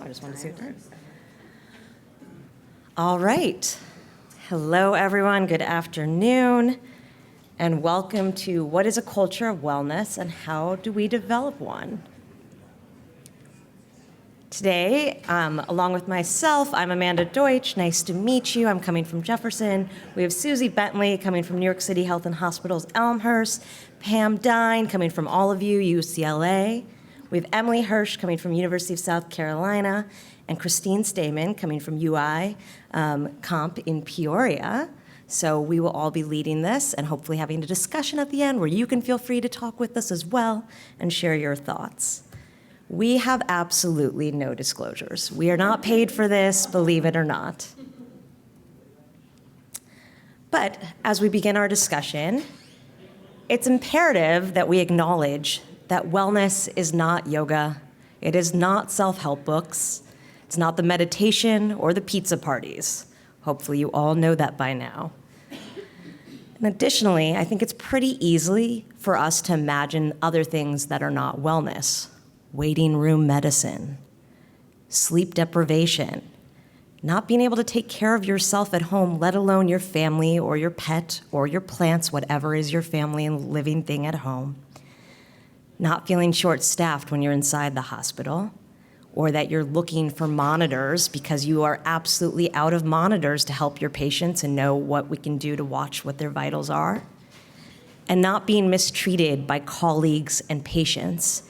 I just want to see it there. All right. Hello, everyone. Good afternoon. And welcome to What is a Culture of Wellness and How Do We Develop One? Today, along with myself, I'm Amanda Deutsch. Nice to meet you. I'm coming from Jefferson. We have Susie Bentley coming from New York City Health and Hospitals, Elmhurst. Pam Dine coming from all of you, UCLA. We have Emily Hirsch coming from University of South Carolina, and Christine Stamen coming from UI Comp in Peoria. So we will all be leading this and hopefully having a discussion at the end where you can feel free to talk with us as well and share your thoughts. We have absolutely no disclosures. We are not paid for this, believe it or not. But as we begin our discussion, it's imperative that we acknowledge that wellness is not yoga, it is not self-help books, it's not the meditation or the pizza parties. Hopefully you all know that by now. And additionally, I think it's pretty easy for us to imagine other things that are not wellness. Waiting room medicine, sleep deprivation, not being able to take care of yourself at home, let alone your family or your pet or your plants, whatever is your family and living thing at home. Not feeling short-staffed when you're inside the hospital, or that you're looking for monitors because you are absolutely out of monitors to help your patients and know what we can do to watch what their vitals are. And not being mistreated by colleagues and patients,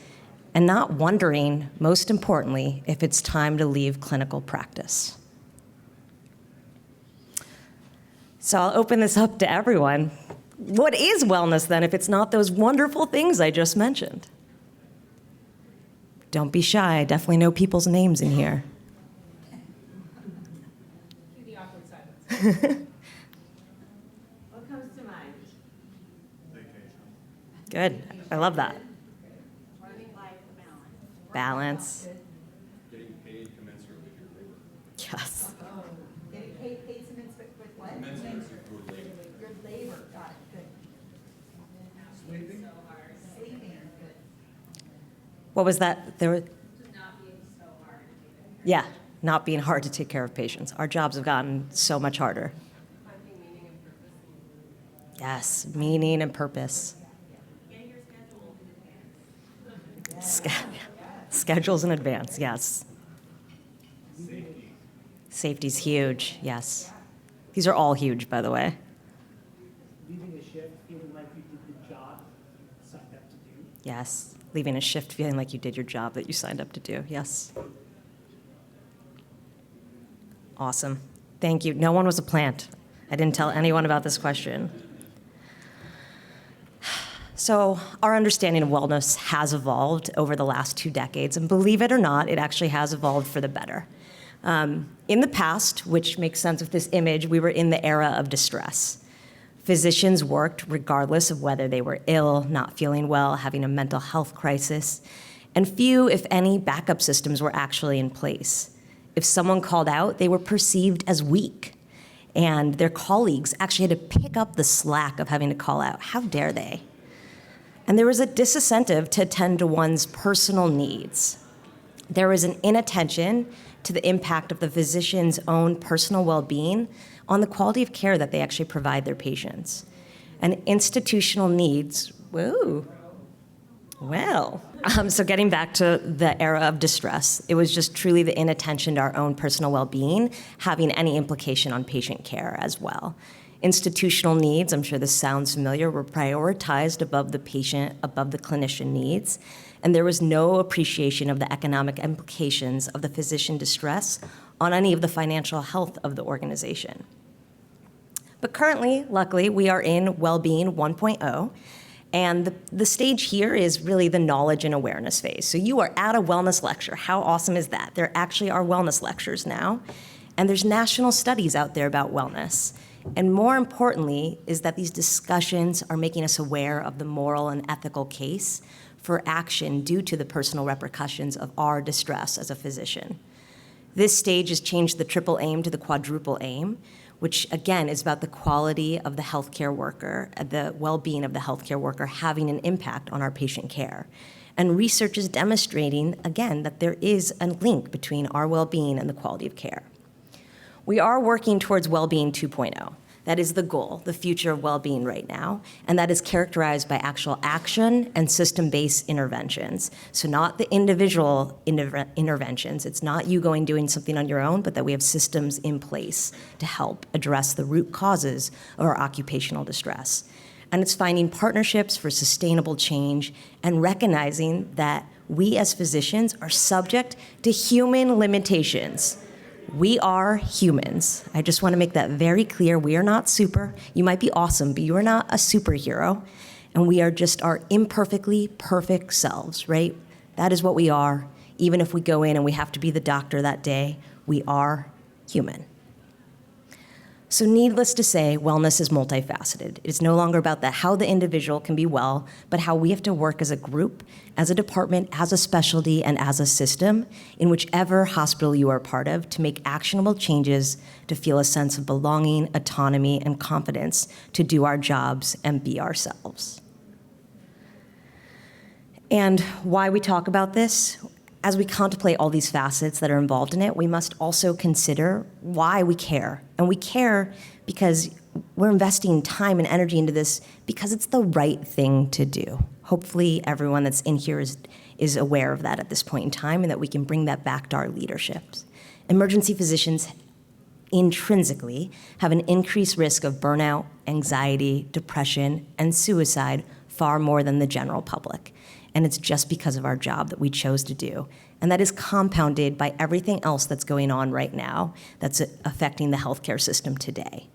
and not wondering, most importantly, if it's time to leave clinical practice. So I'll open this up to everyone. What is wellness then if it's not those wonderful things I just mentioned? Don't be shy, I definitely know people's names in here. The awkward silence. What comes to mind? Vacation. Good, I love that. Work-life balance. Balance. Getting paid commensurate with your labor. Yes. Getting paid commensurate with what? Commensurate with your labor. Your labor, got it, good. Sleeping? Sleeping, good. What was that? There were, Just not being so hard to do it. yeah, not being hard to take care of patients. Our jobs have gotten so much harder. Finding meaning and purpose. Yes, meaning and purpose. Getting your schedule in advance. Schedules in advance, yes. Safety. Safety's huge, yes. These are all huge, by the way. Leaving a shift feeling like you did the job you signed up to do. Yes, leaving a shift feeling like you did your job that you signed up to do, yes. Awesome, thank you. No one was a plant. I didn't tell anyone about this question. So our understanding of wellness has evolved over the last 2 decades, and believe it or not, it actually has evolved for the better. In the past, which makes sense with this image, we were in the era of distress. Physicians worked regardless of whether they were ill, not feeling well, having a mental health crisis, and few, if any, backup systems were actually in place. If someone called out, they were perceived as weak, and their colleagues actually had to pick up the slack of having to call out. How dare they? And there was a disincentive to attend to one's personal needs. There was an inattention to the impact of the physician's own personal well-being on the quality of care that they actually provide their patients. And institutional needs, whoa, well. So getting back to the era of distress, it was just truly the inattention to our own personal well-being having any implication on patient care as well. Institutional needs, I'm sure this sounds familiar, were prioritized above the patient, above the clinician needs, and there was no appreciation of the economic implications of the physician distress on any of the financial health of the organization. But currently, luckily, we are in Wellbeing 1.0, and the stage here is really the knowledge and awareness phase. So you are at a wellness lecture. How awesome is that? There actually are wellness lectures now, and there's national studies out there about wellness. And more importantly is that these discussions are making us aware of the moral and ethical case for action due to the personal repercussions of our distress as a physician. This stage has changed the triple aim to the quadruple aim, which again is about the quality of the healthcare worker, the well-being of the healthcare worker having an impact on our patient care. And research is demonstrating, again, that there is a link between our well-being and the quality of care. We are working towards well-being 2.0. That is the goal, the future of well-being right now, and that is characterized by actual action and system-based interventions. So not the individual interventions. It's not you going doing something on your own, but that we have systems in place to help address the root causes of our occupational distress. And it's finding partnerships for sustainable change and recognizing that we as physicians are subject to human limitations. We are humans. I just want to make that very clear. We are not super. You might be awesome, but you are not a superhero. And we are just our imperfectly perfect selves, right? That is what we are. Even if we go in and we have to be the doctor that day, we are human. So needless to say, wellness is multifaceted. It's no longer about how the individual can be well, but how we have to work as a group, as a department, as a specialty, and as a system in whichever hospital you are part of to make actionable changes to feel a sense of belonging, autonomy, and confidence to do our jobs and be ourselves. And why we talk about this? As we contemplate all these facets that are involved in it, we must also consider why we care. And we care because we're investing time and energy into this because it's the right thing to do. Hopefully everyone that's in here is aware of that at this point in time and that we can bring that back to our leaderships. Emergency physicians intrinsically have an increased risk of burnout, anxiety, depression, and suicide far more than the general public. And it's just because of our job that we chose to do. And that is compounded by everything else that's going on right now that's affecting the healthcare system today.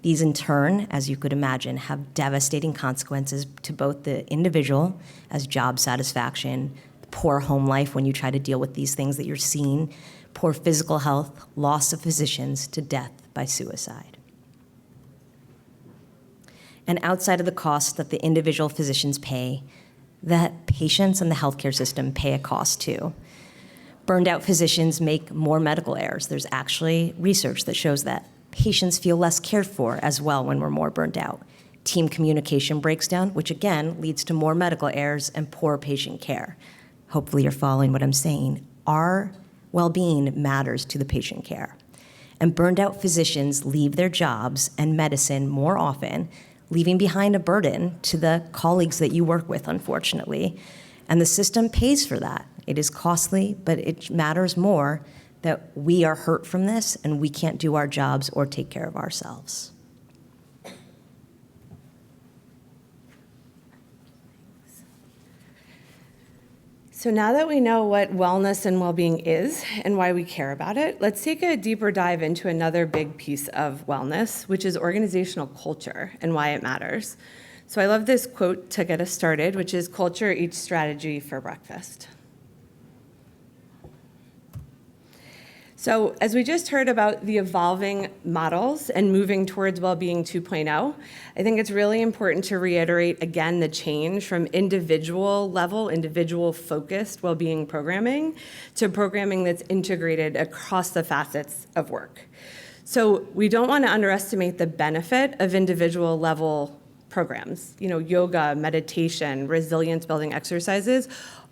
These in turn, as you could imagine, have devastating consequences to both the individual as job satisfaction, poor home life when you try to deal with these things that you're seeing, poor physical health, loss of physicians to death by suicide. And outside of the costs that the individual physicians pay, that patients and the healthcare system pay a cost too. Burned out physicians make more medical errors. There's actually research that shows that patients feel less cared for as well when we're more burned out. Team communication breaks down, which again leads to more medical errors and poor patient care. Hopefully you're following what I'm saying. Our well-being matters to the patient care. And burned out physicians leave their jobs and medicine more often, leaving behind a burden to the colleagues that you work with, unfortunately. And the system pays for that. It is costly, but it matters more that we are hurt from this and we can't do our jobs or take care of ourselves. So now that we know what wellness and well-being is and why we care about it, let's take a deeper dive into another big piece of wellness, which is organizational culture and why it matters. So I love this quote to get us started, which is, "Culture eats strategy for breakfast." So as we just heard about the evolving models and moving towards well-being 2.0, I think it's really important to reiterate again the change from individual level, individual focused well-being programming to programming that's integrated across the facets of work. So we don't want to underestimate the benefit of individual level programs. Yoga, meditation, resilience building exercises,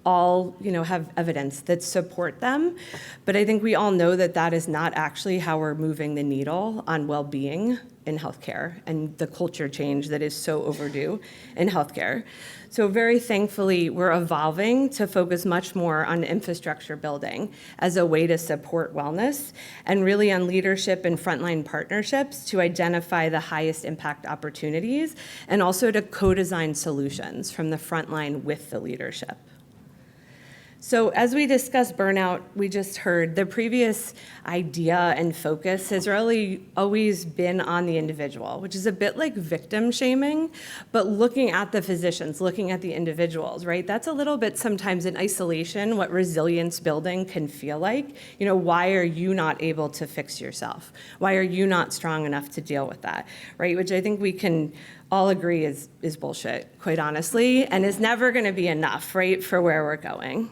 all have evidence that support them. But I think we all know that that is not actually how we're moving the needle on well-being in healthcare and the culture change that is so overdue in healthcare. So very thankfully, we're evolving to focus much more on infrastructure building as a way to support wellness and really on leadership and frontline partnerships to identify the highest impact opportunities and also to co-design solutions from the frontline with the leadership. So as we discuss burnout, we just heard the previous idea and focus has really always been on the individual, which is a bit like victim shaming, but looking at the physicians, looking at the individuals, right? That's a little bit sometimes in isolation what resilience building can feel like. Why are you not able to fix yourself? Why are you not strong enough to deal with that, right? Which I think we can all agree is bullshit, quite honestly, and is never gonna be enough, right, for where we're going.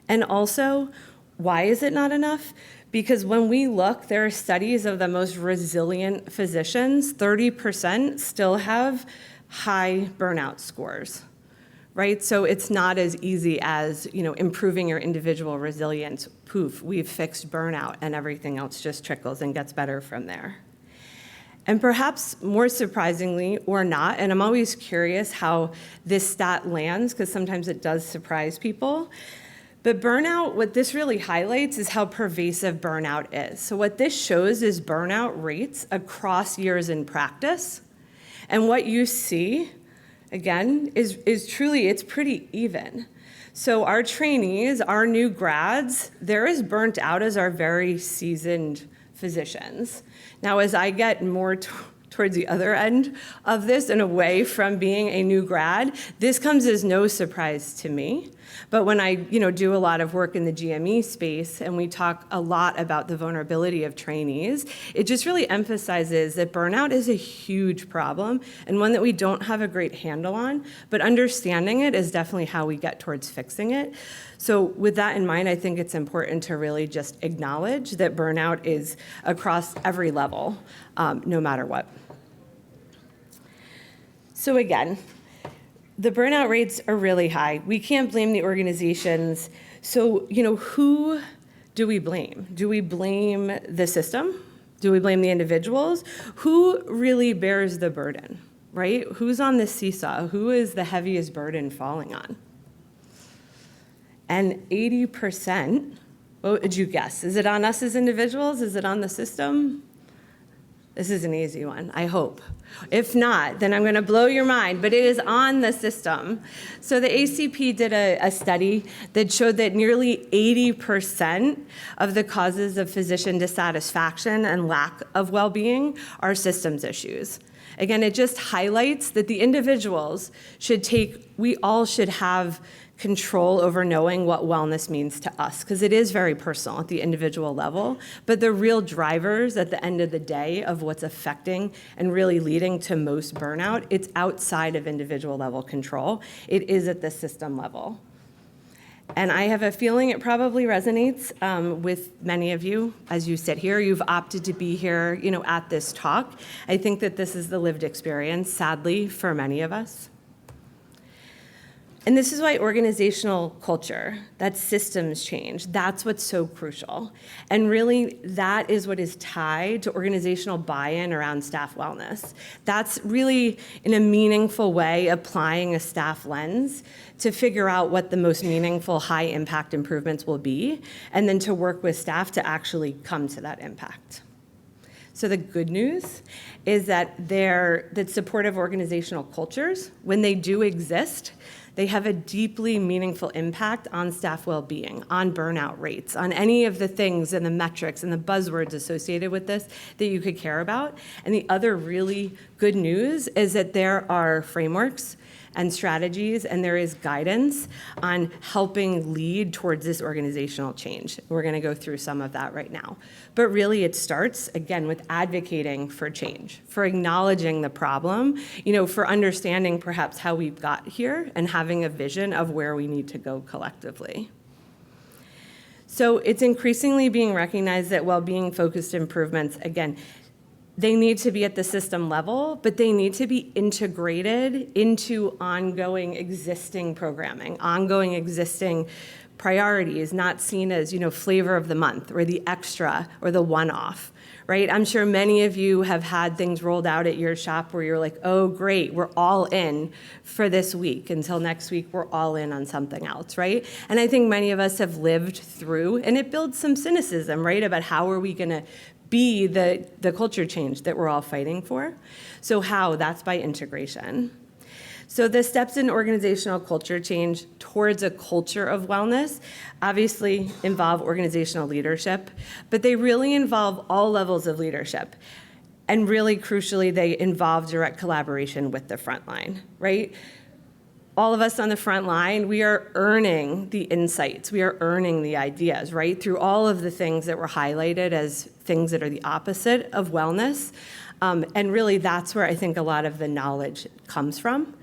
And also, why is it not enough? Because when we look, there are studies of the most resilient physicians, 30% still have high burnout scores, right? So it's not as easy as, improving your individual resilience. Poof, we've fixed burnout, and everything else just trickles and gets better from there. And perhaps more surprisingly or not, and I'm always curious how this stat lands, because sometimes it does surprise people, but burnout, what this really highlights is how pervasive burnout is. So what this shows is burnout rates across years in practice. And what you see, again, is truly, it's pretty even. So our trainees, our new grads, they're as burnt out as our very seasoned physicians. Now, as I get more towards the other end of this and away from being a new grad, this comes as no surprise to me. But when I do a lot of work in the GME space and we talk a lot about the vulnerability of trainees, it just really emphasizes that burnout is a huge problem and one that we don't have a great handle on, but understanding it is definitely how we get towards fixing it. So with that in mind, I think it's important to really just acknowledge that burnout is across every level, no matter what. So again, the burnout rates are really high. We can't blame the organizations. So, who do we blame? Do we blame the system? Do we blame the individuals? Who really bears the burden, right? Who's on the seesaw? Who is the heaviest burden falling on? And 80%, what would you guess? Is it on us as individuals? Is it on the system? This is an easy one, I hope. If not, then I'm going to blow your mind, but it is on the system. So the ACP did a study that showed that nearly 80% of the causes of physician dissatisfaction and lack of well-being are systems issues. Again, it just highlights that the individuals we all should have control over knowing what wellness means to us, because it is very personal at the individual level, but the real drivers at the end of the day of what's affecting and really leading to most burnout, it's outside of individual level control. It is at the system level. And I have a feeling it probably resonates with many of you as you sit here. You've opted to be here, at this talk. I think that this is the lived experience, sadly, for many of us. And this is why organizational culture, that systems change, that's what's so crucial. And really, that is what is tied to organizational buy-in around staff wellness. That's really, in a meaningful way, applying a staff lens to figure out what the most meaningful, high-impact improvements will be, and then to work with staff to actually come to that impact. So the good news is that supportive organizational cultures, when they do exist, they have a deeply meaningful impact on staff well-being, on burnout rates, on any of the things and the metrics and the buzzwords associated with this that you could care about. And the other really good news is that there are frameworks and strategies, and there is guidance on helping lead towards this organizational change. We're going to go through some of that right now. But really, it starts, again, with advocating for change, for acknowledging the problem, for understanding perhaps how we've got here and having a vision of where we need to go collectively. So it's increasingly being recognized that well-being-focused improvements, again, they need to be at the system level, but they need to be integrated into ongoing existing programming, ongoing existing priorities, not seen as, flavor of the month or the extra or the one-off, right? I'm sure many of you have had things rolled out at your shop where you're like, oh, great, we're all in for this week. Until next week, we're all in on something else, right? And I think many of us have lived through, and it builds some cynicism, right, about how are we going to be the culture change that we're all fighting for. So how? That's by integration. So the steps in organizational culture change towards a culture of wellness obviously involve organizational leadership, but they really involve all levels of leadership. And really crucially, they involve direct collaboration with the front line, right? All of us on the front line, we are earning the insights, we are earning the ideas, right? Through all of the things that were highlighted as things that are the opposite of wellness. And really, that's where I think a lot of the knowledge comes from.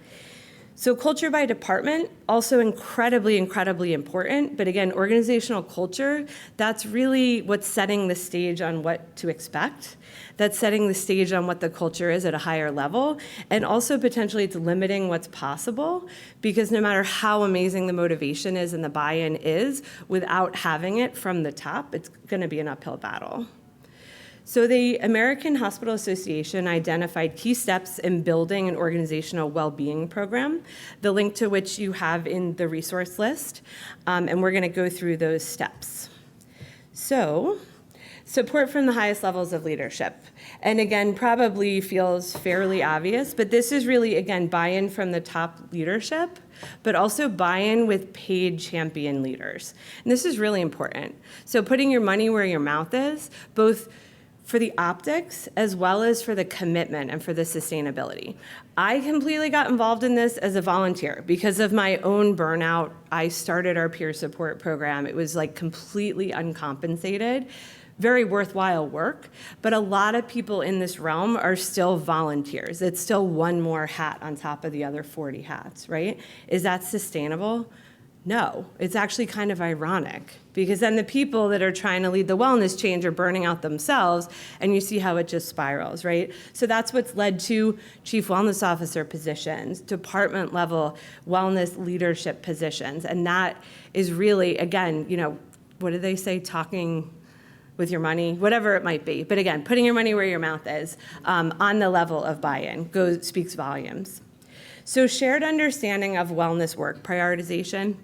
So culture by department, also incredibly, incredibly important. But again, organizational culture, that's really what's setting the stage on what to expect. That's setting the stage on what the culture is at a higher level. And also potentially it's limiting what's possible, because no matter how amazing the motivation is and the buy-in is, without having it from the top, it's gonna be an uphill battle. So the American Hospital Association identified key steps in building an organizational well-being program, the link to which you have in the resource list, and we're gonna go through those steps. So, support from the highest levels of leadership. And again, probably feels fairly obvious, but this is really, again, buy-in from the top leadership, but also buy-in with paid champion leaders. And this is really important. So putting your money where your mouth is, both for the optics as well as for the commitment and for the sustainability. I completely got involved in this as a volunteer because of my own burnout. I started our peer support program. It was like completely uncompensated, very worthwhile work, but a lot of people in this realm are still volunteers. It's still one more hat on top of the other 40 hats, right? Is that sustainable? No, it's actually kind of ironic, because then the people that are trying to lead the wellness change are burning out themselves, and you see how it just spirals, right? So that's what's led to chief wellness officer positions, department level wellness leadership positions, and that is really, again, what do they say, talking with your money, whatever it might be. But again, putting your money where your mouth is on the level of buy-in speaks volumes. So shared understanding of wellness work prioritization.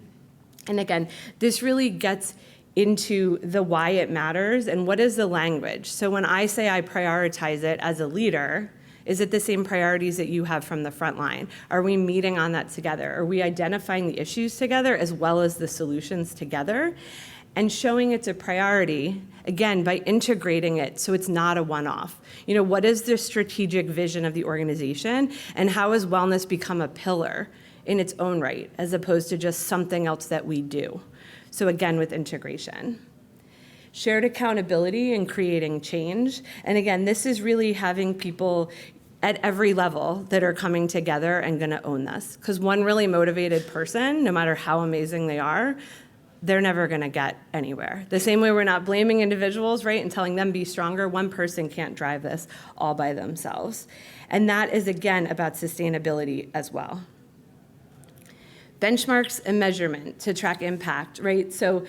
And again, this really gets into the why it matters and what is the language. So when I say I prioritize it as a leader, is it the same priorities that you have from the front line? Are we meeting on that together? Are we identifying the issues together as well as the solutions together? And showing it's a priority, again, by integrating it so it's not a one-off. What is the strategic vision of the organization, and how has wellness become a pillar in its own right, as opposed to just something else that we do? So again, with integration. Shared accountability and creating change. And again, this is really having people at every level that are coming together and gonna own this. Because one really motivated person, no matter how amazing they are, they're never going to get anywhere. The same way we're not blaming individuals, right, and telling them be stronger, one person can't drive this all by themselves. And that is, again, about sustainability as well. Benchmarks and measurement to track impact, right? So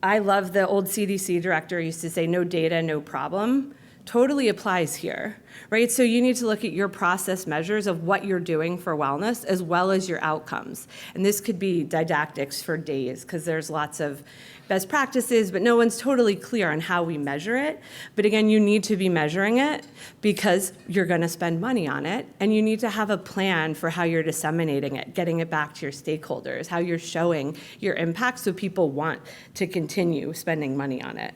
I love the old CDC director used to say, no data, no problem. Totally applies here, right? So you need to look at your process measures of what you're doing for wellness as well as your outcomes. And this could be didactics for days, because there's lots of best practices, but no one's totally clear on how we measure it. But again, you need to be measuring it because you're gonna spend money on it, and you need to have a plan for how you're disseminating it, getting it back to your stakeholders, how you're showing your impact so people want to continue spending money on it.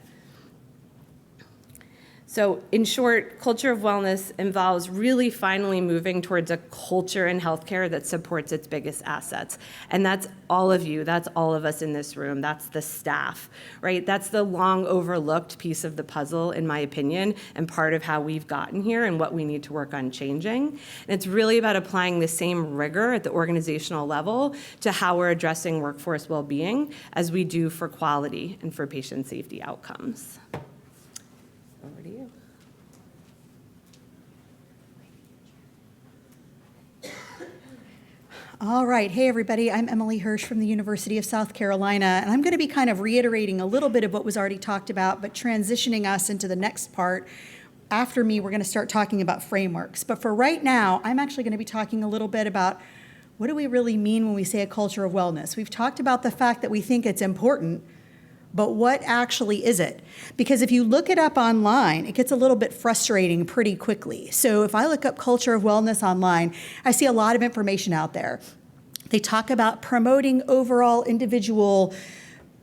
So in short, culture of wellness involves really finally moving towards a culture in healthcare that supports its biggest assets. And that's all of you, that's all of us in this room, that's the staff, right? That's the long overlooked piece of the puzzle, in my opinion, and part of how we've gotten here and what we need to work on changing. And it's really about applying the same rigor at the organizational level to how we're addressing workforce well-being as we do for quality and for patient safety outcomes. Over to you. All right. Hey, everybody. I'm Emily Hirsch from the University of South Carolina, and I'm going to be kind of reiterating a little bit of what was already talked about, but transitioning us into the next part. After me, we're going to start talking about frameworks. But for right now, I'm actually going to be talking a little bit about what do we really mean when we say a culture of wellness. We've talked about the fact that we think it's important, but what actually is it? Because if you look it up online, it gets a little bit frustrating pretty quickly. So if I look up culture of wellness online, I see a lot of information out there. They talk about promoting overall individual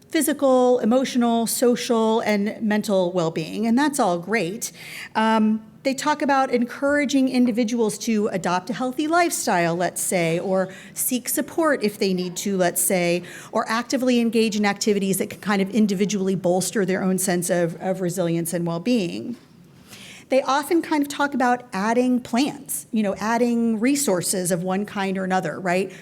physical, emotional, social, and mental well-being, and that's all great. They talk about encouraging individuals to adopt a healthy lifestyle, let's say, or seek support if they need to, let's say, or actively engage in activities that can kind of individually bolster their own sense of resilience and well-being. They often kind of talk about adding plans, adding resources of one kind or another, right?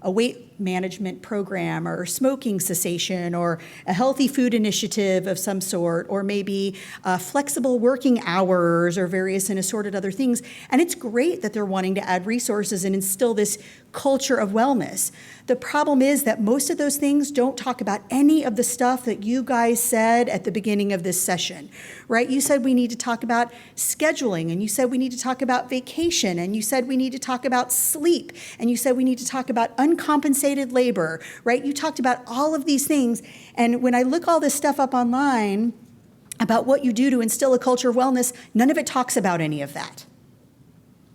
a weight management program or smoking cessation or a healthy food initiative of some sort, or maybe flexible working hours or various and assorted other things. And it's great that they're wanting to add resources and instill this culture of wellness. The problem is that most of those things don't talk about any of the stuff that you guys said at the beginning of this session, right? You said we need to talk about scheduling, and you said we need to talk about vacation, and you said we need to talk about sleep, and you said we need to talk about uncompensated labor, right? You talked about all of these things, and when I look all this stuff up online about what you do to instill a culture of wellness, none of it talks about any of that,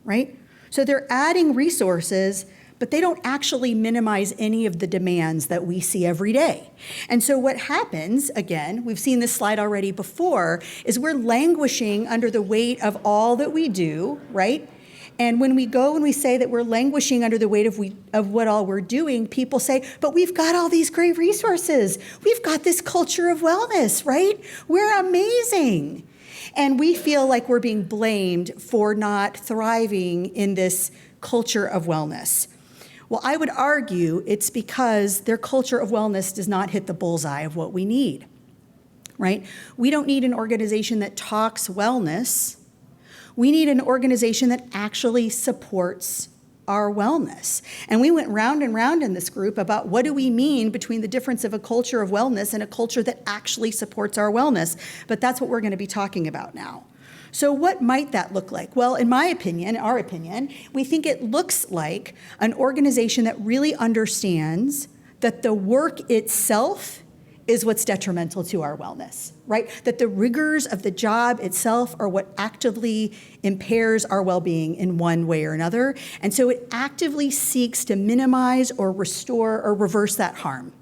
right? So they're adding resources, but they don't actually minimize any of the demands that we see every day. And so what happens, again, we've seen this slide already before, is we're languishing under the weight of all that we do, right? And when we go and we say that we're languishing under the weight of what all we're doing, people say, but we've got all these great resources. We've got this culture of wellness, right? We're amazing. And we feel like we're being blamed for not thriving in this culture of wellness. Well, I would argue it's because their culture of wellness does not hit the bullseye of what we need, right? We don't need an organization that talks wellness. We need an organization that actually supports our wellness. And we went round and round in this group about what do we mean between the difference of a culture of wellness and a culture that actually supports our wellness. But that's what we're going to be talking about now. So what might that look like? Well, in my opinion, our opinion, we think it looks like an organization that really understands that the work itself is what's detrimental to our wellness, right? That the rigors of the job itself are what actively impairs our well-being in one way or another. And so it actively seeks to minimize or restore or reverse that harm.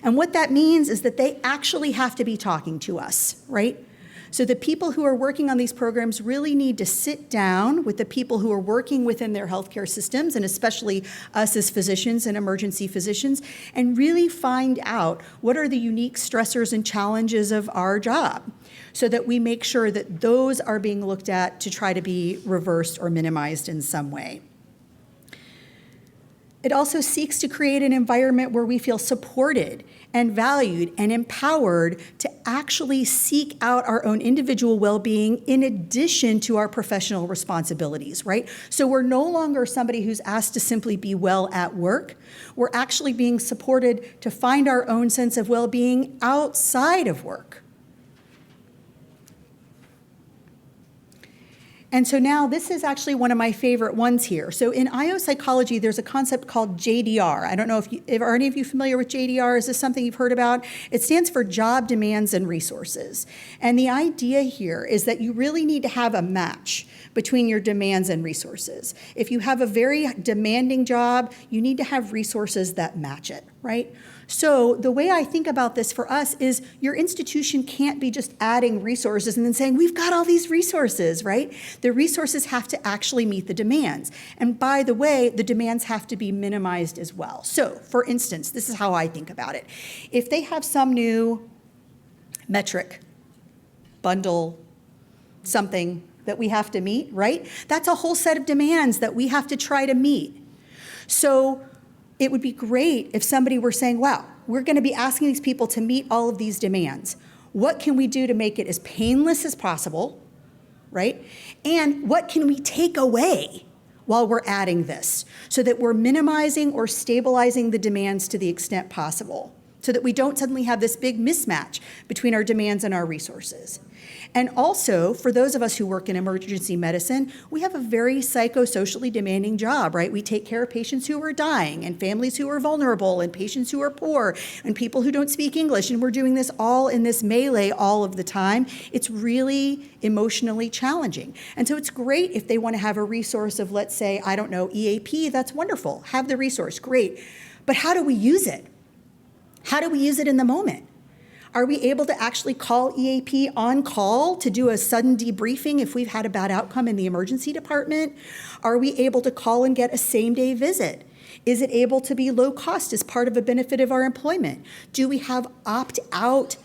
And what that means is that they actually have to be talking to us, right? So the people who are working on these programs really need to sit down with the people who are working within their healthcare systems, and especially us as physicians and emergency physicians, and really find out what are the unique stressors and challenges of our job so that we make sure that those are being looked at to try to be reversed or minimized in some way. It also seeks to create an environment where we feel supported and valued and empowered to actually seek out our own individual well-being in addition to our professional responsibilities, right? So we're no longer somebody who's asked to simply be well at work. We're actually being supported to find our own sense of well-being outside of work. And so now this is actually one of my favorite ones here. So in IO psychology, there's a concept called JDR. I don't know if are any of you familiar with JDR? Is this something you've heard about? It stands for Job Demands and Resources. And the idea here is that you really need to have a match between your demands and resources. If you have a very demanding job, you need to have resources that match it, right? So the way I think about this for us is your institution can't be just adding resources and then saying, we've got all these resources, right? The resources have to actually meet the demands. And by the way, the demands have to be minimized as well. So for instance, this is how I think about it. If they have some new metric, bundle, something that we have to meet, right? That's a whole set of demands that we have to try to meet. So it would be great if somebody were saying, wow, we're going to be asking these people to meet all of these demands. What can we do to make it as painless as possible, right? And what can we take away while we're adding this so that we're minimizing or stabilizing the demands to the extent possible so that we don't suddenly have this big mismatch between our demands and our resources. And also, for those of us who work in emergency medicine, we have a very psychosocially demanding job, right? We take care of patients who are dying and families who are vulnerable and patients who are poor and people who don't speak English. And we're doing this all in this melee all of the time. It's really emotionally challenging. And so it's great if they want to have a resource of, let's say, I don't know, EAP, that's wonderful. Have the resource, great. But how do we use it? How do we use it in the moment? Are we able to actually call EAP on call to do a sudden debriefing if we've had a bad outcome in the emergency department? Are we able to call and get a same-day visit? Is it able to be low cost as part of a benefit of our employment? Do we have opt-out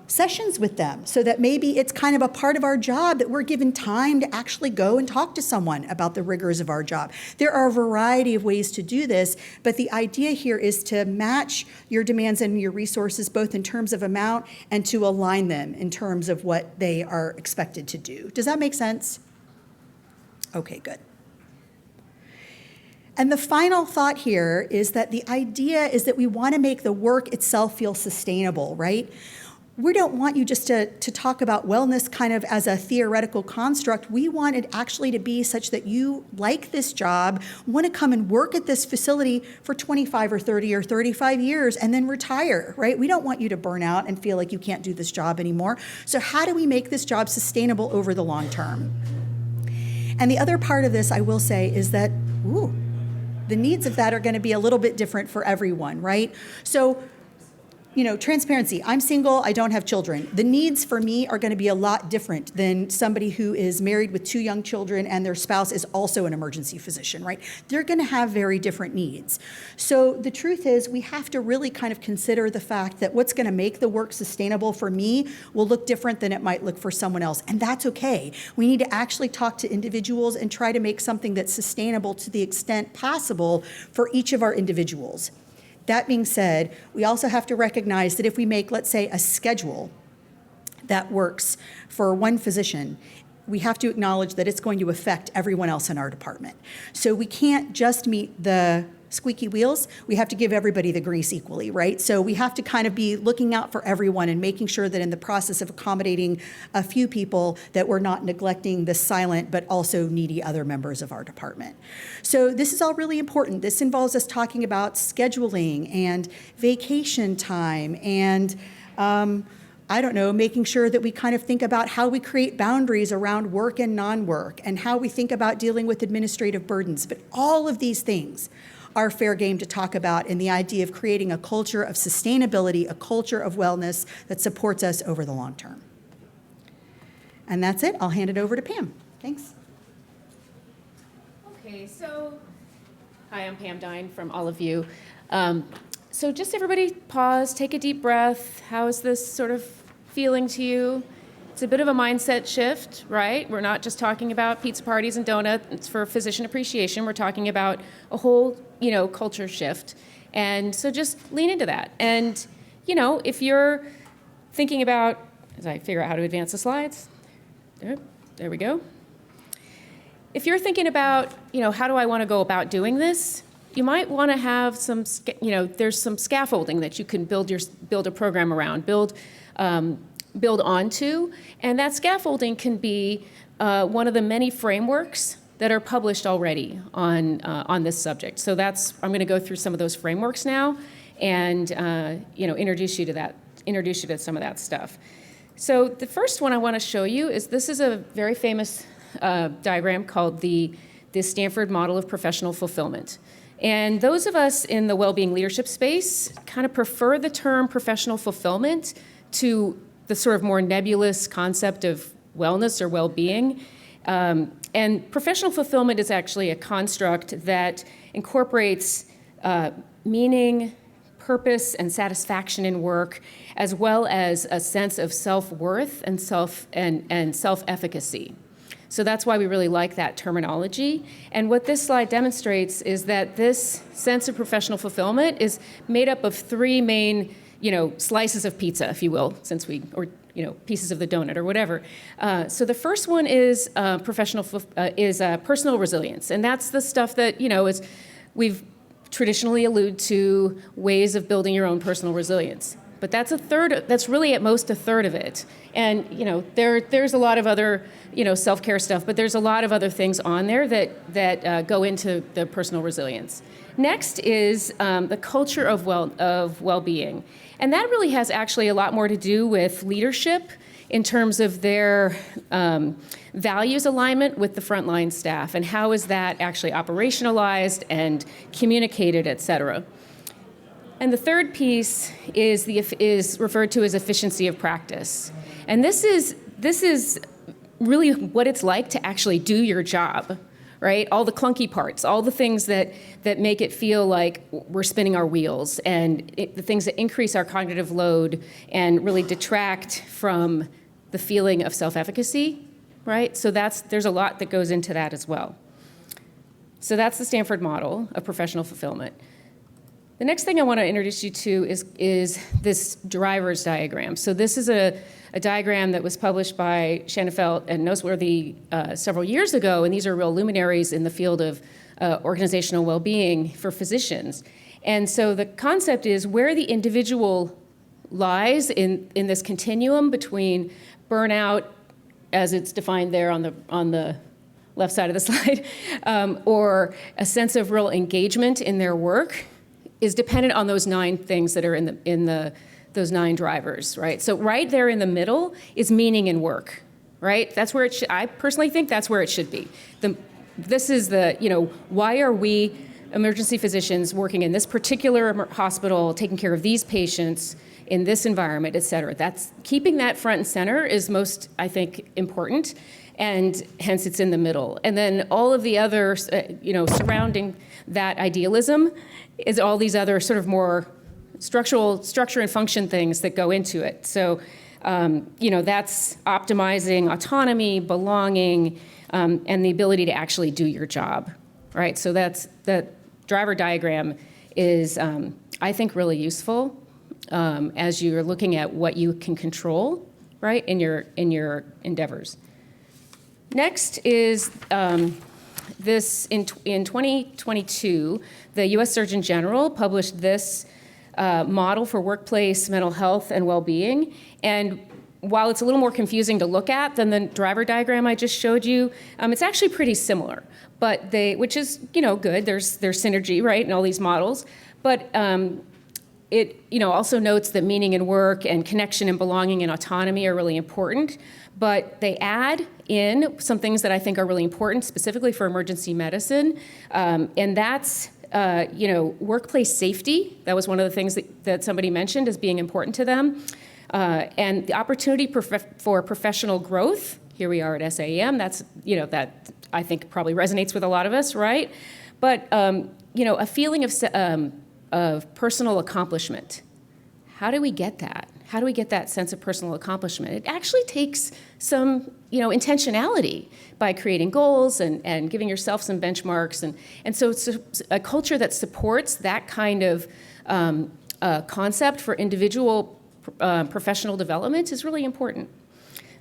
sessions with them so that maybe it's kind of a part of our job that we're given time to actually go and talk to someone about the rigors of our job. There are a variety of ways to do this, but the idea here is to match your demands and your resources both in terms of amount and to align them in terms of what they are expected to do. Does that make sense? Okay, good. And the final thought here is that the idea is that we want to make the work itself feel sustainable, right? We don't want you just to talk about wellness kind of as a theoretical construct. We want it actually to be such that you like this job, want to come and work at this facility for 25 or 30 or 35 years and then retire, right? We don't want you to burn out and feel like you can't do this job anymore. So how do we make this job sustainable over the long term? And the other part of this, I will say, is that, the needs of that are going to be a little bit different for everyone, right? So, transparency. I'm single, I don't have children. The needs for me are going to be a lot different than somebody who is married with 2 young children and their spouse is also an emergency physician, right? They're going to have very different needs. So the truth is we have to really kind of consider the fact that what's going to make the work sustainable for me will look different than it might look for someone else. And that's okay. We need to actually talk to individuals and try to make something that's sustainable to the extent possible for each of our individuals. That being said, we also have to recognize that if we make, let's say, a schedule that works for one physician, we have to acknowledge that it's going to affect everyone else in our department. So we can't just meet the squeaky wheels. We have to give everybody the grease equally, right? So we have to kind of be looking out for everyone and making sure that in the process of accommodating a few people that we're not neglecting the silent but also needy other members of our department. So this is all really important. This involves us talking about scheduling and vacation time and making sure that we kind of think about how we create boundaries around work and non-work and how we think about dealing with administrative burdens. But all of these things are fair game to talk about in the idea of creating a culture of sustainability, a culture of wellness that supports us over the long term. And that's it. I'll hand it over to Pam. Thanks. Okay, so, hi, I'm Pam Dine from All of You. So just everybody pause, take a deep breath. How is this sort of feeling to you? It's a bit of a mindset shift, right? We're not just talking about pizza parties and donuts for physician appreciation. We're talking about a whole, culture shift. And so just lean into that. And, if you're thinking about, as I figure out how to advance the slides, there we go. If you're thinking about, how do I want to go about doing this? You might want to have some, there's some scaffolding that you can build a program around, build onto, and that scaffolding can be one of the many frameworks that are published already on this subject. So I'm going to go through some of those frameworks now, and introduce you to some of that stuff. So the first one I want to show you is this is a very famous diagram called the Stanford Model of Professional Fulfillment. And those of us in the well-being leadership space kind of prefer the term professional fulfillment to the sort of more nebulous concept of wellness or well-being. And professional fulfillment is actually a construct that incorporates meaning, purpose, and satisfaction in work, as well as a sense of self-worth and self-efficacy. So that's why we really like that terminology. And what this slide demonstrates is that this sense of professional fulfillment is made up of 3 main, slices of pizza, if you will, pieces of the donut or whatever. So the first one is personal resilience, and that's the stuff that we've traditionally alluded to ways of building your own personal resilience. But that's a third. That's really at most a third of it. And there's a lot of other self-care stuff, but there's a lot of other things on there that go into the personal resilience. Next is the culture of well-being, and that really has actually a lot more to do with leadership in terms of their values alignment with the frontline staff, and how is that actually operationalized and communicated, et cetera. And the third piece is referred to as efficiency of practice. And this is really what it's like to actually do your job, right? All the clunky parts, all the things that make it feel like we're spinning our wheels, and the things that increase our cognitive load and really detract from the feeling of self-efficacy, right? So there's a lot that goes into that as well. So that's the Stanford model of professional fulfillment. The next thing I want to introduce you to is this driver's diagram. So this is a diagram that was published by Shanafelt and Noseworthy several years ago, and these are real luminaries in the field of organizational well-being for physicians. And so the concept is where the individual lies in this continuum between burnout, as it's defined there on the left side of the slide, or a sense of real engagement in their work, is dependent on those 9 things that are in those 9 drivers, right? So right there in the middle is meaning in work, right? That's where I personally think that's where it should be. This is why are we emergency physicians working in this particular hospital, taking care of these patients in this environment, et cetera. That's keeping that front and center is most, I think, important, and hence it's in the middle. And then all of the other, surrounding that idealism is all these other sort of more structure and function things that go into it. So, that's optimizing autonomy, belonging, and the ability to actually do your job, right? So that driver diagram is, I think, really useful as you're looking at what you can control, right, in your endeavors. Next is this in 2022, the U.S. Surgeon General published this model for workplace mental health and well-being. And while it's a little more confusing to look at than the driver diagram I just showed you, it's actually pretty similar. But which is good. There's synergy, right, in all these models. But it also notes that meaning in work and connection and belonging and autonomy are really important. But they add in some things that I think are really important, specifically for emergency medicine, and that's workplace safety. That was one of the things that somebody mentioned as being important to them, and the opportunity for professional growth. Here we are at SAEM. That's that I think probably resonates with a lot of us, right? But a feeling of personal accomplishment. How do we get that? How do we get that sense of personal accomplishment? It actually takes some, intentionality by creating goals and giving yourself some benchmarks. And so it's a culture that supports that kind of concept for individual professional development is really important.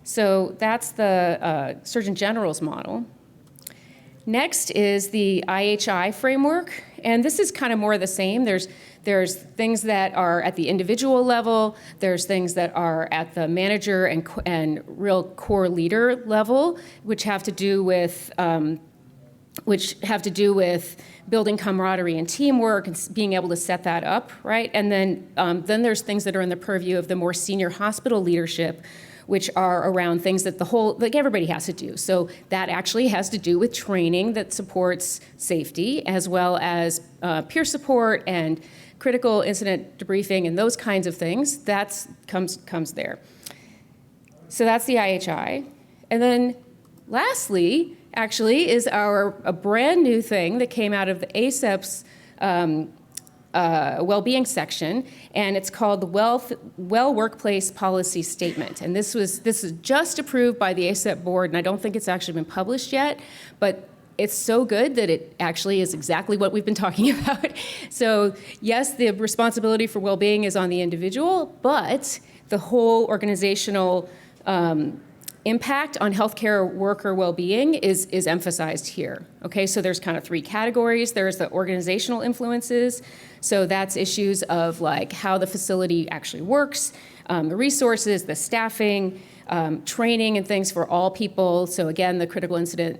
So that's the Surgeon General's model. Next is the IHI framework, and this is kind of more of the same. There's things that are at the individual level. There's things that are at the manager and real core leader level, which have to do with building camaraderie and teamwork and being able to set that up, right? And then there's things that are in the purview of the more senior hospital leadership, which are around things that everybody has to do. So that actually has to do with training that supports safety, as well as peer support and critical incident debriefing and those kinds of things. That comes there. So that's the IHI. And then lastly, actually, is a brand new thing that came out of the ACEP's well-being section, and it's called the Well Workplace Policy Statement. And this is just approved by the ACEP board, and I don't think it's actually been published yet, but it's so good that it actually is exactly what we've been talking about. So yes, the responsibility for well-being is on the individual, but the whole organizational impact on healthcare worker well-being is emphasized here. Okay, so there's kind of 3 categories. There's the organizational influences. So that's issues of like how the facility actually works, the resources, the staffing, training and things for all people. So again, the critical incident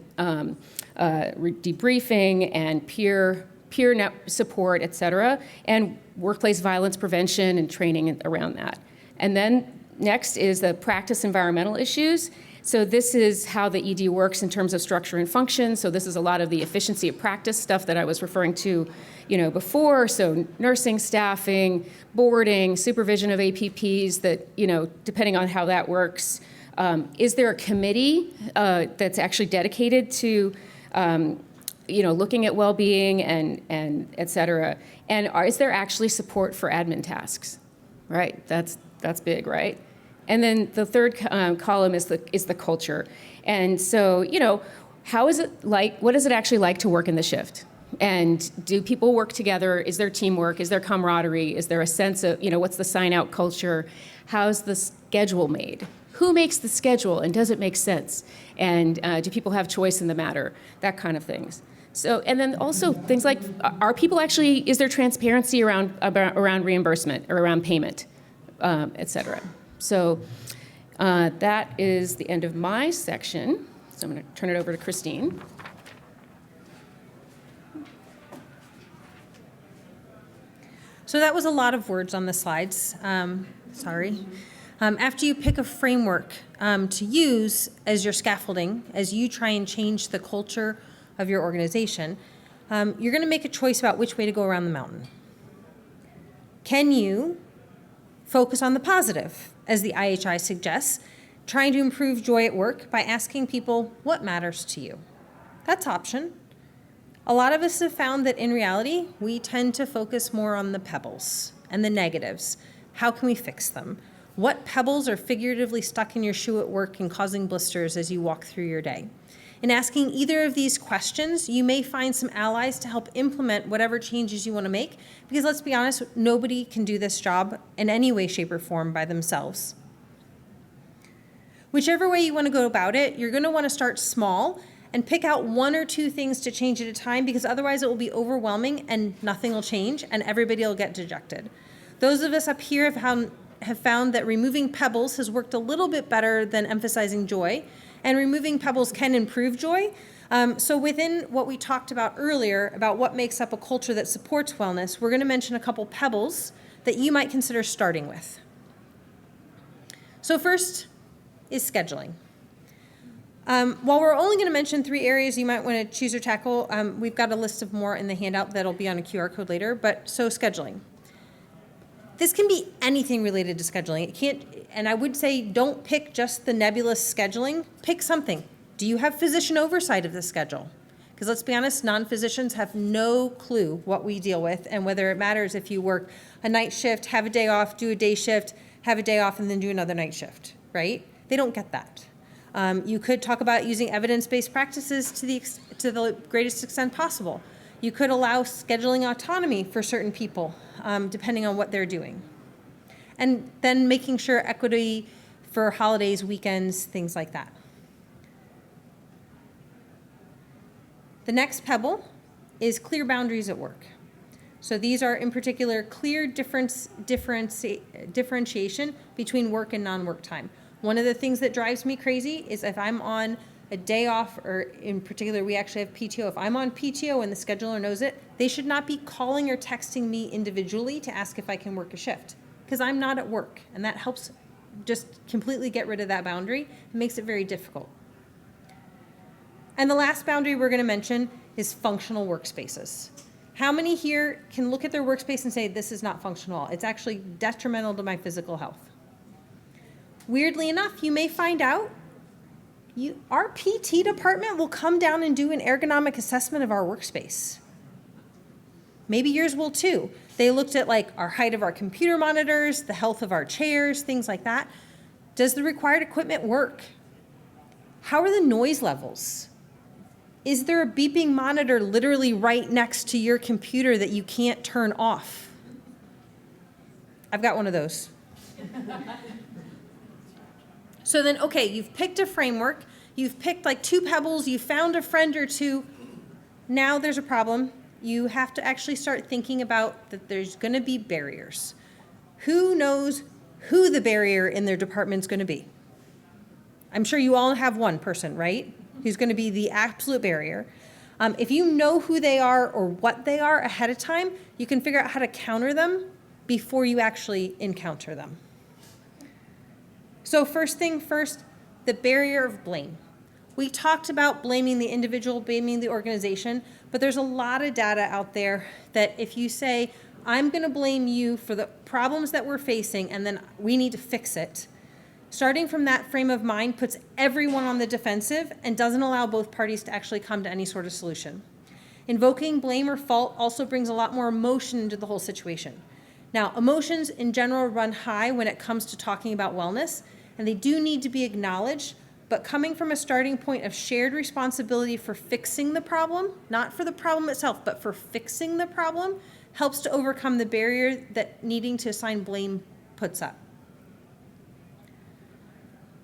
debriefing and peer support, et cetera, and workplace violence prevention and training around that. And then next is the practice environmental issues. So this is how the ED works in terms of structure and function. So this is a lot of the efficiency of practice stuff that I was referring to, before. So nursing, staffing, boarding, supervision of APPs that, depending on how that works. Is there a committee that's actually dedicated to looking at well-being and et cetera. And is there actually support for admin tasks? Right, that's big, right? And then the third column is the culture. And so, how is it like, what is it actually like to work in the shift? And do people work together? Is there teamwork? Is there camaraderie? Is there a sense of, what's the sign-out culture? How's the schedule made? Who makes the schedule, and does it make sense? And do people have choice in the matter? That kind of things. So, and then also things like, is there transparency around reimbursement or around payment, et cetera? So that is the end of my section. So I'm going to turn it over to Christine. So that was a lot of words on the slides. Sorry. After you pick a framework to use as your scaffolding, as you try and change the culture of your organization, you're going to make a choice about which way to go around the mountain. Can you focus on the positive, as the IHI suggests, trying to improve joy at work by asking people what matters to you? That's option. A lot of us have found that in reality, we tend to focus more on the pebbles and the negatives. How can we fix them? What pebbles are figuratively stuck in your shoe at work and causing blisters as you walk through your day? In asking either of these questions, you may find some allies to help implement whatever changes you want to make, because let's be honest, nobody can do this job in any way, shape, or form by themselves. Whichever way you want to go about it, you're going to want to start small and pick out one or two things to change at a time, because otherwise it will be overwhelming and nothing will change and everybody will get dejected. Those of us up here have found that removing pebbles has worked a little bit better than emphasizing joy, and removing pebbles can improve joy. So within what we talked about earlier about what makes up a culture that supports wellness, we're going to mention a couple pebbles that you might consider starting with. So first is scheduling. While we're only going to mention 3 areas you might want to choose or tackle, we've got a list of more in the handout that'll be on a QR code later, but so scheduling. This can be anything related to scheduling. It can't, and I would say don't pick just the nebulous scheduling, pick something. Do you have physician oversight of the schedule? Because let's be honest, non-physicians have no clue what we deal with and whether it matters if you work a night shift, have a day off, do a day shift, have a day off, and then do another night shift, right? They don't get that. You could talk about using evidence-based practices to the greatest extent possible. You could allow scheduling autonomy for certain people, depending on what they're doing. And then making sure equity for holidays, weekends, things like that. The next pebble is clear boundaries at work. So these are, in particular, clear differentiation between work and non-work time. One of the things that drives me crazy is if I'm on a day off, or in particular, we actually have PTO. If I'm on PTO and the scheduler knows it, they should not be calling or texting me individually to ask if I can work a shift, because I'm not at work, and that helps just completely get rid of that boundary. It makes it very difficult. And the last boundary we're going to mention is functional workspaces. How many here can look at their workspace and say, this is not functional? It's actually detrimental to my physical health. Weirdly enough, you may find out our PT department will come down and do an ergonomic assessment of our workspace. Maybe yours will too. They looked at like our height of our computer monitors, the health of our chairs, things like that. Does the required equipment work? How are the noise levels? Is there a beeping monitor literally right next to your computer that you can't turn off? I've got one of those. So then, okay, you've picked a framework, you've picked like 2 pebbles, you found a friend or 2. Now there's a problem. You have to actually start thinking about that there's going to be barriers. Who knows who the barrier in their department's going to be? I'm sure you all have one person, right? Who's going to be the absolute barrier. If you know who they are or what they are ahead of time, you can figure out how to counter them before you actually encounter them. So first thing first, the barrier of blame. We talked about blaming the individual, blaming the organization, but there's a lot of data out there that if you say, I'm going to blame you for the problems that we're facing and then we need to fix it, Starting from that frame of mind puts everyone on the defensive and doesn't allow both parties to actually come to any sort of solution. Invoking blame or fault also brings a lot more emotion into the whole situation. Now, emotions in general run high when it comes to talking about wellness, and they do need to be acknowledged, but coming from a starting point of shared responsibility for fixing the problem, not for the problem itself, but for fixing the problem, helps to overcome the barrier that needing to assign blame puts up.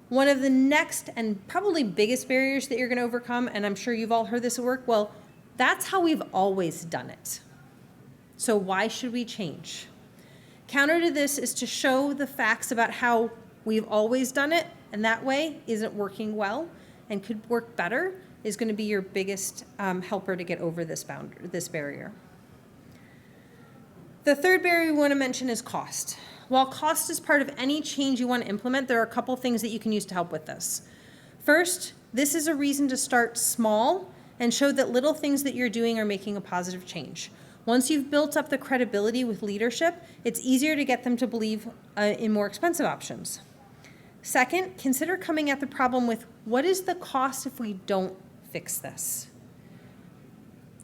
One of the next and probably biggest barriers that you're going to overcome, and I'm sure you've all heard this at work, well, that's how we've always done it. So why should we change? Counter to this is to show the facts about how we've always done it, and that way isn't working well and could work better, is going to be your biggest helper to get over this barrier. The third barrier we want to mention is cost. While cost is part of any change you want to implement, there are a couple things that you can use to help with this. First, this is a reason to start small and show that little things that you're doing are making a positive change. Once you've built up the credibility with leadership, it's easier to get them to believe in more expensive options. Second, consider coming at the problem with, what is the cost if we don't fix this?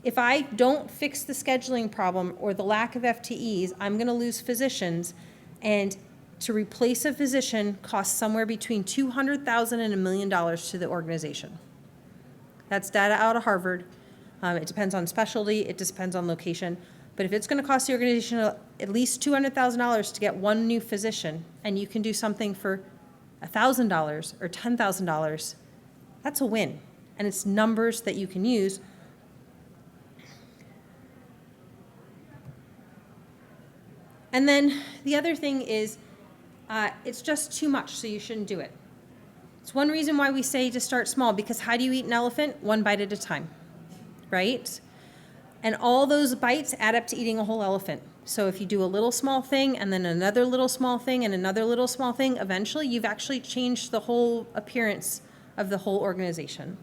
If I don't fix the scheduling problem or the lack of FTEs, I'm going to lose physicians, and to replace a physician costs somewhere between $200,000 and $1 million to the organization. That's data out of Harvard. It depends on specialty, it depends on location, but if it's going to cost the organization at least $200,000 to get one new physician, and you can do something for $1,000 or $10,000, that's a win, and it's numbers that you can use. And then the other thing is, it's just too much, so you shouldn't do it. It's one reason why we say to start small, because how do you eat an elephant? One bite at a time, right? And all those bites add up to eating a whole elephant. So if you do a little small thing and then another little small thing and another little small thing, eventually you've actually changed the whole appearance of the whole organization.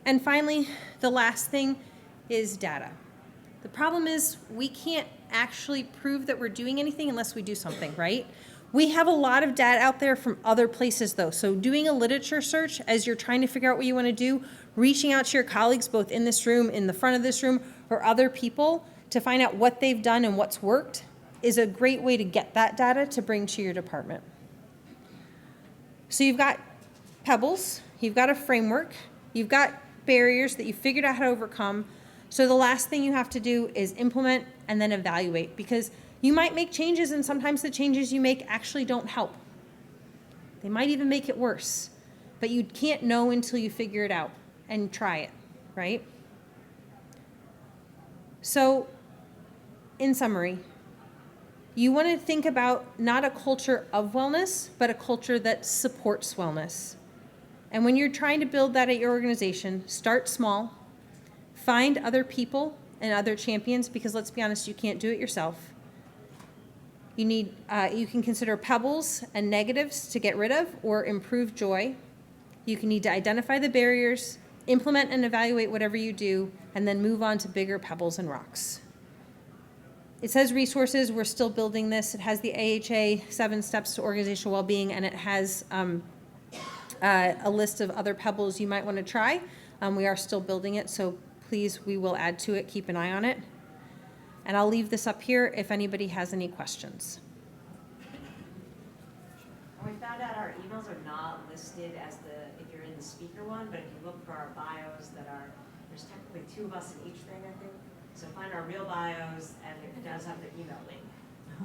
And finally, the last thing is data. The problem is we can't actually prove that we're doing anything unless we do something, right? We have a lot of data out there from other places though. So doing a literature search as you're trying to figure out what you want to do, reaching out to your colleagues both in this room, in the front of this room, or other people to find out what they've done and what's worked is a great way to get that data to bring to your department. So you've got pebbles, you've got a framework, you've got barriers that you figured out how to overcome. So the last thing you have to do is implement and then evaluate, because you might make changes and sometimes the changes you make actually don't help. They might even make it worse, but you can't know until you figure it out and try it, right? So in summary, you want to think about not a culture of wellness, but a culture that supports wellness. And when you're trying to build that at your organization, start small. Find other people and other champions, because let's be honest, you can't do it yourself. You can consider pebbles and negatives to get rid of or improve joy. You can need to identify the barriers, implement and evaluate whatever you do, and then move on to bigger pebbles and rocks. It says resources, we're still building this. It has the AHA 7 Steps to Organizational Wellbeing, and it has a list of other pebbles you might want to try. We are still building it, so please, we will add to it. Keep an eye on it. And I'll leave this up here if anybody has any questions. We found out our emails are not listed as if you're in the speaker one, but if you look for our bios there's technically 2 of us in each thing, I think. So find our real bios, and it does have the email link,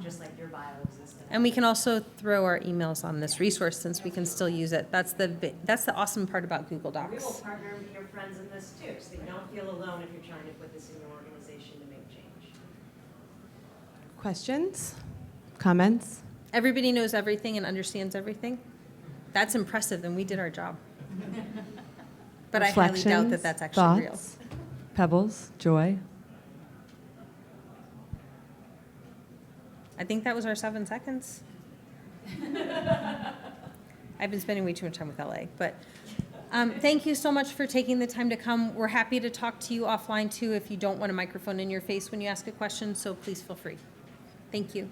just like your bio exists. And we can also throw our emails on this resource since we can still use it. That's the awesome part about Google We will Docs. partner with your friends in this too, so you don't feel alone if you're trying to put this in your organization to make change. Questions? Comments? Everybody knows everything and understands everything. That's impressive, and we did our job. But I highly doubt that that's actually real. Thoughts? Pebbles? Joy? I think that was our 7 seconds. I've been spending way too much time with LA, but thank you so much for taking the time to come. We're happy to talk to you offline too if you don't want a microphone in your face when you ask a question, so please feel free. Thank you.